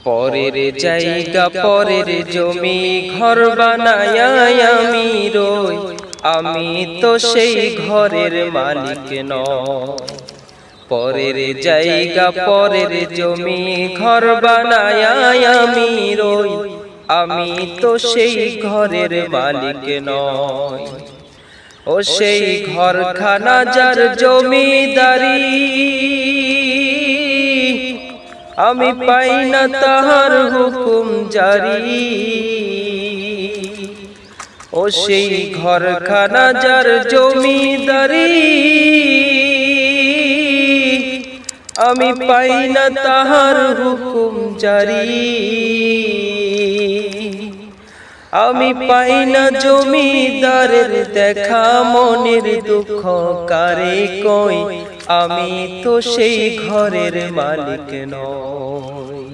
পরের জায়গা পরের জমি ঘর বানায় আমি রই, আমি তো সেই ঘরের মালিক নই। পরের জায়গা পরের জমি ঘর বানায় আমি রই, আমি তো সেই ঘরের মালিক নই। ও সেই ঘরখানা যার জমিদারি, আমি পাই না তাহার হুকুম জারি। ও সেই ঘরখানা যার জমিদারি, আমি পাই না তাহার হুকুম জারি। আমি পাই না জমিদারের দেখা, মনের দুঃখ কারে কই, আমি তো সেই ঘরের মালিক নই।